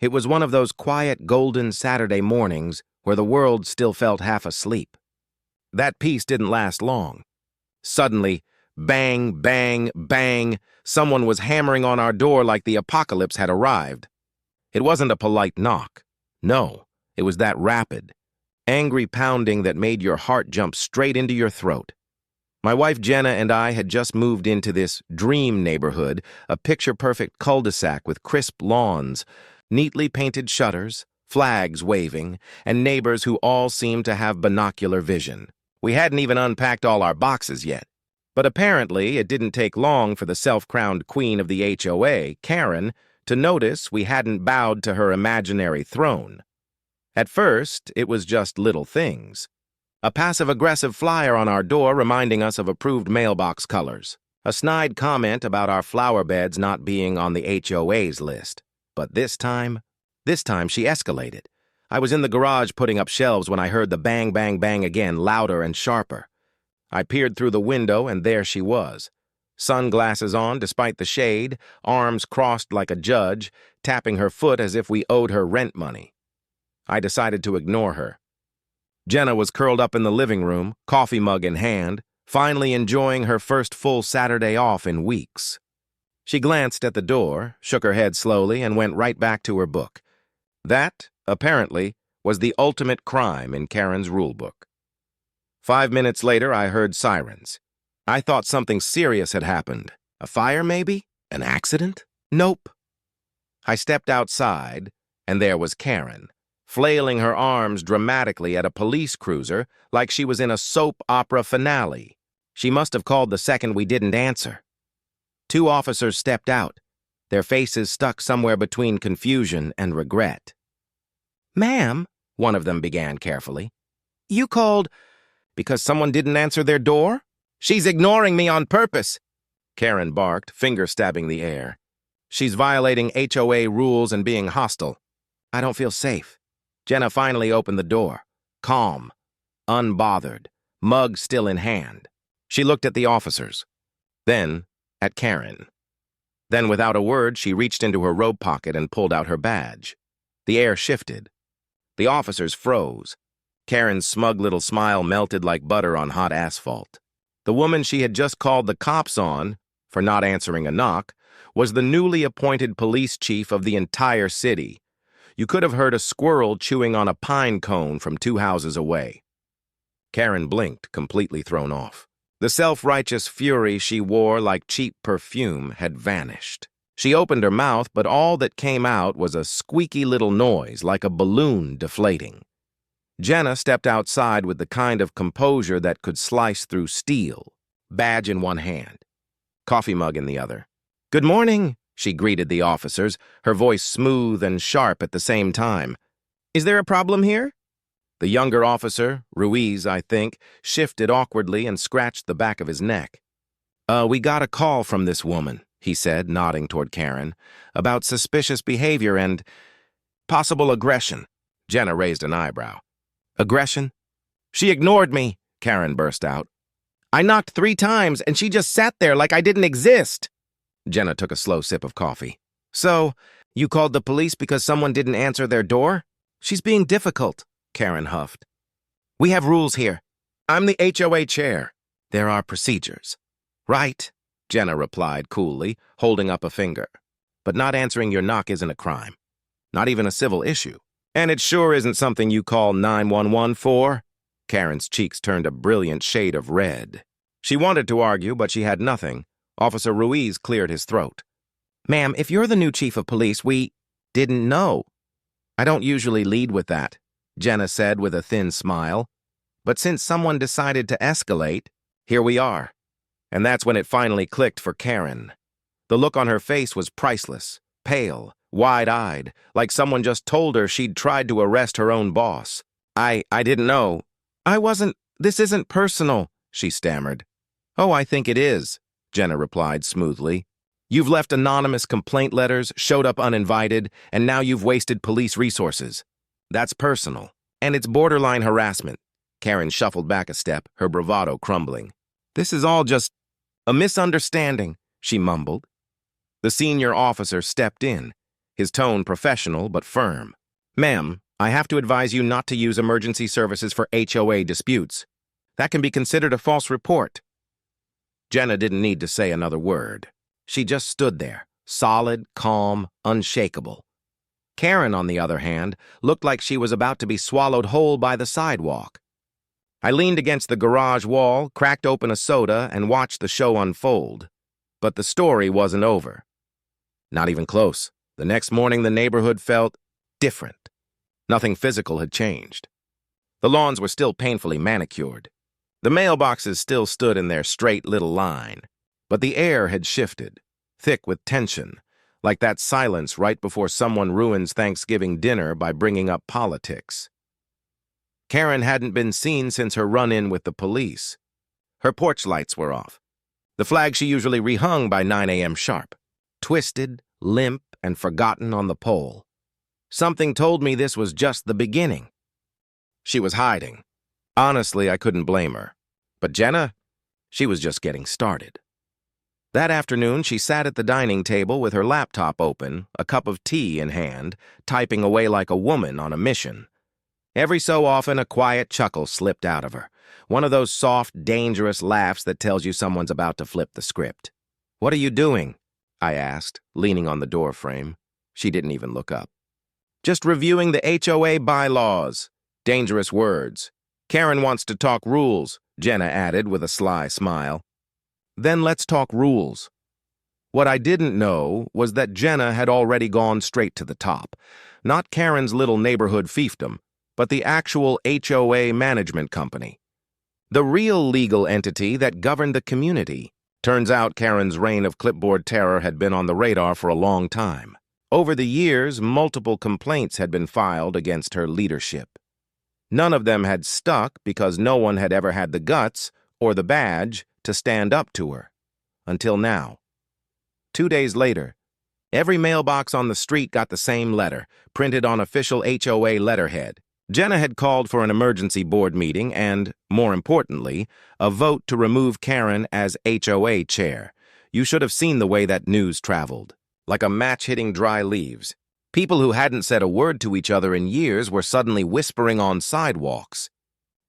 It was one of those quiet, golden Saturday mornings where the world still felt half asleep. That peace didn't last long. Suddenly, bang, bang, bang, someone was hammering on our door like the apocalypse had arrived. It wasn't a polite knock. No, it was that rapid, angry pounding that made your heart jump straight into your throat. My wife Jenna and I had just moved into this dream neighborhood, a picture-perfect cul-de-sac with crisp lawns, neatly painted shutters, flags waving, and neighbors who all seemed to have binocular vision. We hadn't even unpacked all our boxes yet. But apparently, it didn't take long for the self-crowned queen of the HOA, Karen, to notice we hadn't bowed to her imaginary throne. At first, it was just little things. A passive-aggressive flyer on our door reminding us of approved mailbox colors. A snide comment about our flower beds not being on the HOA's list. But this time she escalated. I was in the garage putting up shelves when I heard the bang, bang, bang again, louder and sharper. I peered through the window, and there she was. Sunglasses on despite the shade, arms crossed like a judge, tapping her foot as if we owed her rent money. I decided to ignore her. Jenna was curled up in the living room, coffee mug in hand, finally enjoying her first full Saturday off in weeks. She glanced at the door, shook her head slowly, and went right back to her book. That, apparently, was the ultimate crime in Karen's rulebook. 5 minutes later, I heard sirens. I thought something serious had happened. A fire, maybe? An accident? Nope. I stepped outside, and there was Karen, flailing her arms dramatically at a police cruiser like she was in a soap opera finale. She must have called the second we didn't answer. 2 officers stepped out, their faces stuck somewhere between confusion and regret. "Ma'am," one of them began carefully, "you called because someone didn't answer their door? She's ignoring me on purpose," Karen barked, finger stabbing the air. "She's violating HOA rules and being hostile. I don't feel safe." Jenna finally opened the door, calm, unbothered, mug still in hand. She looked at the officers, then at Karen. Then, without a word, she reached into her robe pocket and pulled out her badge. The air shifted. The officers froze. Karen's smug little smile melted like butter on hot asphalt. The woman she had just called the cops on, for not answering a knock, was the newly appointed police chief of the entire city. You could have heard a squirrel chewing on a pine cone from 2 houses away. Karen blinked, completely thrown off. The self-righteous fury she wore like cheap perfume had vanished. She opened her mouth, but all that came out was a squeaky little noise, like a balloon deflating. Jenna stepped outside with the kind of composure that could slice through steel, badge in one hand, coffee mug in the other. "Good morning," she greeted the officers, her voice smooth and sharp at the same time. "Is there a problem here?" The younger officer, Ruiz, I think, shifted awkwardly and scratched the back of his neck. We got a call from this woman," he said, nodding toward Karen, "about suspicious behavior and possible aggression." Jenna raised an eyebrow. "Aggression?" "She ignored me," Karen burst out. "I knocked 3 times, and she just sat there like I didn't exist." Jenna took a slow sip of coffee. "So, you called the police because someone didn't answer their door?" "She's being difficult," Karen huffed. "We have rules here. I'm the HOA chair. There are procedures." "Right," Jenna replied coolly, holding up a finger. "But not answering your knock isn't a crime. Not even a civil issue. And it sure isn't something you call 911 for." Karen's cheeks turned a brilliant shade of red. She wanted to argue, but she had nothing. Officer Ruiz cleared his throat. "Ma'am, if you're the new chief of police, we didn't know." "I don't usually lead with that," Jenna said with a thin smile. "But since someone decided to escalate, here we are." And that's when it finally clicked for Karen. The look on her face was priceless, pale, wide-eyed, like someone just told her she'd tried to arrest her own boss. I didn't know. This isn't personal," she stammered. "Oh, I think it is," Jenna replied smoothly. "You've left anonymous complaint letters, showed up uninvited, and now you've wasted police resources. That's personal, and it's borderline harassment." Karen shuffled back a step, her bravado crumbling. "This is all just a misunderstanding," she mumbled. The senior officer stepped in, his tone professional but firm. "Ma'am, I have to advise you not to use emergency services for HOA disputes. That can be considered a false report." Jenna didn't need to say another word. She just stood there, solid, calm, unshakable. Karen, on the other hand, looked like she was about to be swallowed whole by the sidewalk. I leaned against the garage wall, cracked open a soda, and watched the show unfold. But the story wasn't over. Not even close. The next morning, the neighborhood felt different. Nothing physical had changed. The lawns were still painfully manicured. The mailboxes still stood in their straight little line. But the air had shifted, thick with tension, like that silence right before someone ruins Thanksgiving dinner by bringing up politics. Karen hadn't been seen since her run-in with the police. Her porch lights were off. The flag she usually rehung by 9 a.m. sharp, twisted, limp, and forgotten on the pole. Something told me this was just the beginning. She was hiding. Honestly, I couldn't blame her. But Jenna, she was just getting started. That afternoon, she sat at the dining table with her laptop open, a cup of tea in hand, typing away like a woman on a mission. Every so often, a quiet chuckle slipped out of her, one of those soft, dangerous laughs that tells you someone's about to flip the script. "What are you doing?" I asked, leaning on the doorframe. She didn't even look up. "Just reviewing the HOA bylaws." Dangerous words. "Karen wants to talk rules," Jenna added with a sly smile. "Then let's talk rules." What I didn't know was that Jenna had already gone straight to the top. Not Karen's little neighborhood fiefdom, but the actual HOA management company. The real legal entity that governed the community. Turns out Karen's reign of clipboard terror had been on the radar for a long time. Over the years, multiple complaints had been filed against her leadership. None of them had stuck because no one had ever had the guts or the badge to stand up to her. Until now. 2 days later, every mailbox on the street got the same letter, printed on official HOA letterhead. Jenna had called for an emergency board meeting and, more importantly, a vote to remove Karen as HOA chair. You should have seen the way that news traveled. Like a match hitting dry leaves. People who hadn't said a word to each other in years were suddenly whispering on sidewalks.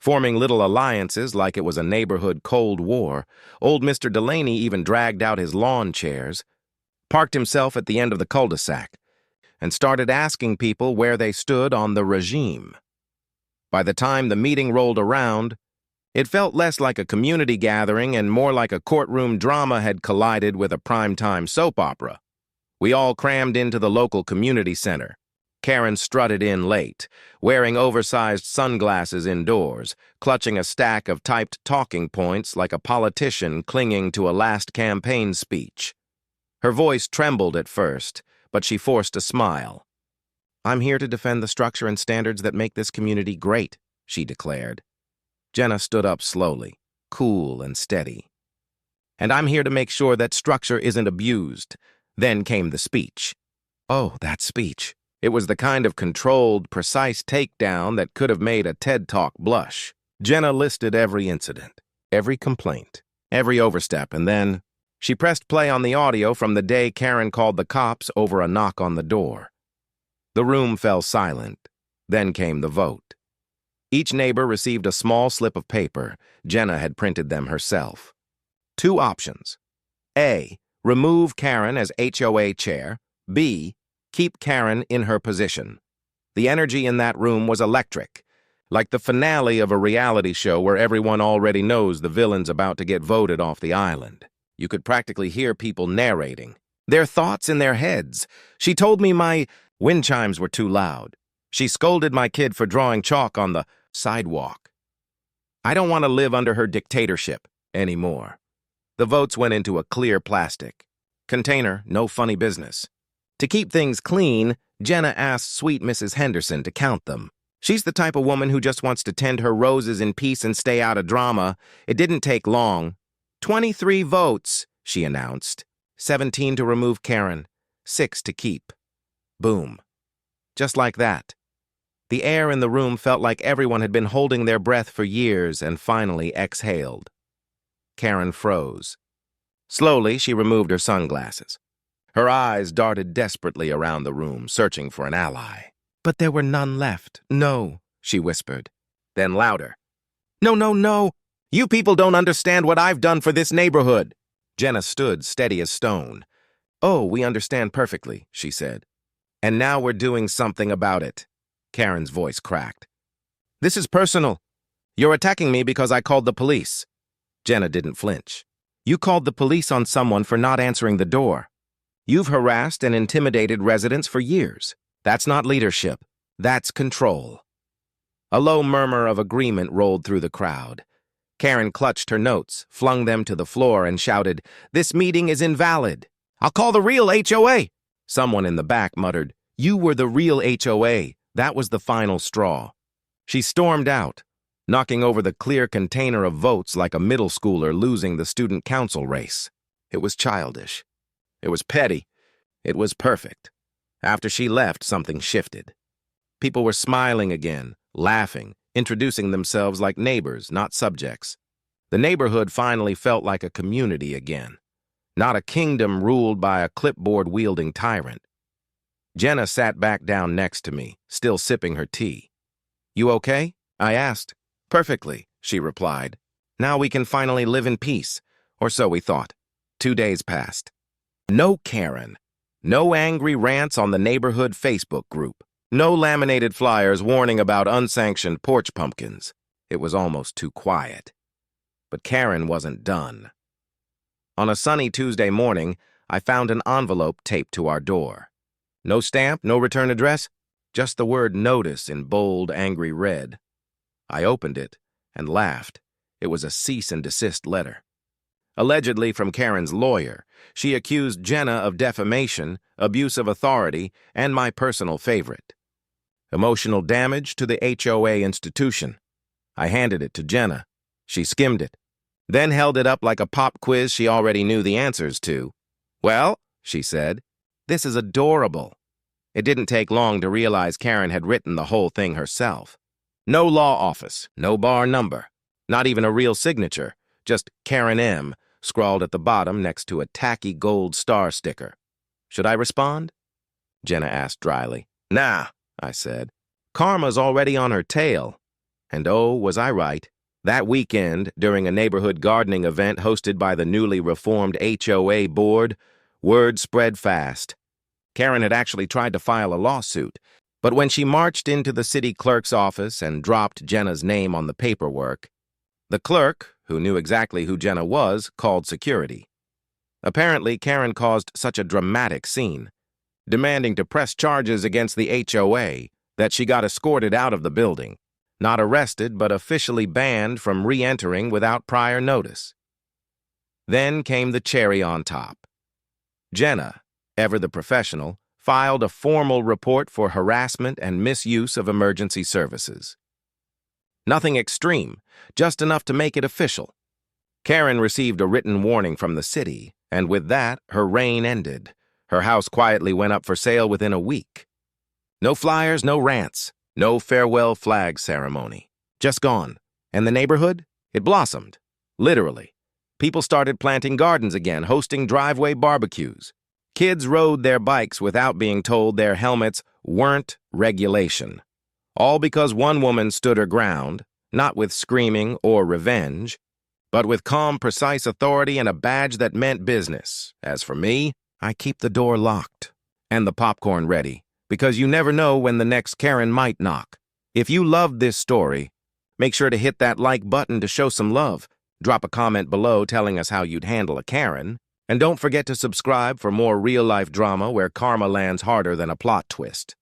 Forming little alliances like it was a neighborhood Cold War, old Mr. Delaney even dragged out his lawn chairs, parked himself at the end of the cul-de-sac, and started asking people where they stood on the regime. By the time the meeting rolled around, it felt less like a community gathering and more like a courtroom drama had collided with a primetime soap opera. We all crammed into the local community center. Karen strutted in late, wearing oversized sunglasses indoors, clutching a stack of typed talking points like a politician clinging to a last campaign speech. Her voice trembled at first, but she forced a smile. "I'm here to defend the structure and standards that make this community great," she declared. Jenna stood up slowly, cool and steady. "And I'm here to make sure that structure isn't abused." Then came the speech. Oh, that speech. It was the kind of controlled, precise takedown that could have made a TED Talk blush. Jenna listed every incident, every complaint, every overstep, and then she pressed play on the audio from the day Karen called the cops over a knock on the door. The room fell silent. Then came the vote. Each neighbor received a small slip of paper. Jenna had printed them herself. 2 options. A. Remove Karen as HOA chair. B. Keep Karen in her position. The energy in that room was electric, like the finale of a reality show where everyone already knows the villain's about to get voted off the island. You could practically hear people narrating, their thoughts in their heads. "She told me my wind chimes were too loud. She scolded my kid for drawing chalk on the sidewalk. I don't want to live under her dictatorship anymore." The votes went into a clear plastic container, no funny business. To keep things clean, Jenna asked sweet Mrs. Henderson to count them. She's the type of woman who just wants to tend her roses in peace and stay out of drama. It didn't take long. 23 votes, she announced. 17 to remove Karen, 6 to keep. Boom. Just like that. The air in the room felt like everyone had been holding their breath for years and finally exhaled. Karen froze. Slowly, she removed her sunglasses. Her eyes darted desperately around the room, searching for an ally. But there were none left. No, she whispered. Then louder. No, no, no! You people don't understand what I've done for this neighborhood. Jenna stood steady as stone. Oh, we understand perfectly, she said. And now we're doing something about it. Karen's voice cracked. This is personal. You're attacking me because I called the police. Jenna didn't flinch. You called the police on someone for not answering the door. You've harassed and intimidated residents for years. That's not leadership. That's control. A low murmur of agreement rolled through the crowd. Karen clutched her notes, flung them to the floor, and shouted, "This meeting is invalid. I'll call the real HOA." Someone in the back muttered, "You were the real HOA." That was the final straw. She stormed out, knocking over the clear container of votes like a middle schooler losing the student council race. It was childish. It was petty. It was perfect. After she left, something shifted. People were smiling again, laughing, introducing themselves like neighbors, not subjects. The neighborhood finally felt like a community again, not a kingdom ruled by a clipboard-wielding tyrant. Jenna sat back down next to me, still sipping her tea. You okay? I asked. Perfectly, she replied. Now we can finally live in peace, or so we thought. 2 days passed. No Karen. No angry rants on the neighborhood Facebook group. No laminated flyers warning about unsanctioned porch pumpkins. It was almost too quiet. But Karen wasn't done. On a sunny Tuesday morning, I found an envelope taped to our door. No stamp, no return address, just the word notice in bold, angry red. I opened it and laughed. It was a cease and desist letter. Allegedly from Karen's lawyer, she accused Jenna of defamation, abuse of authority, and my personal favorite. Emotional damage to the HOA institution. I handed it to Jenna. She skimmed it, then held it up like a pop quiz she already knew the answers to. Well, she said, this is adorable. It didn't take long to realize Karen had written the whole thing herself. No law office, no bar number, not even a real signature, just Karen M. scrawled at the bottom next to a tacky gold star sticker. Should I respond? Jenna asked dryly. Nah, I said. Karma's already on her tail. And oh, was I right. That weekend, during a neighborhood gardening event hosted by the newly reformed HOA board, word spread fast. Karen had actually tried to file a lawsuit, but when she marched into the city clerk's office and dropped Jenna's name on the paperwork, the clerk, who knew exactly who Jenna was, called security. Apparently, Karen caused such a dramatic scene, demanding to press charges against the HOA, that she got escorted out of the building, not arrested but officially banned from re-entering without prior notice. Then came the cherry on top. Jenna, ever the professional, filed a formal report for harassment and misuse of emergency services. Nothing extreme, just enough to make it official. Karen received a written warning from the city, and with that, her reign ended. Her house quietly went up for sale within a week. No flyers, no rants, no farewell flag ceremony. Just gone. And the neighborhood? It blossomed. Literally. People started planting gardens again, hosting driveway barbecues. Kids rode their bikes without being told their helmets weren't regulation. All because one woman stood her ground, not with screaming or revenge, but with calm, precise authority and a badge that meant business. As for me, I keep the door locked and the popcorn ready, because you never know when the next Karen might knock. If you loved this story, make sure to hit that like button to show some love. Drop a comment below telling us how you'd handle a Karen. And don't forget to subscribe for more real-life drama where karma lands harder than a plot twist.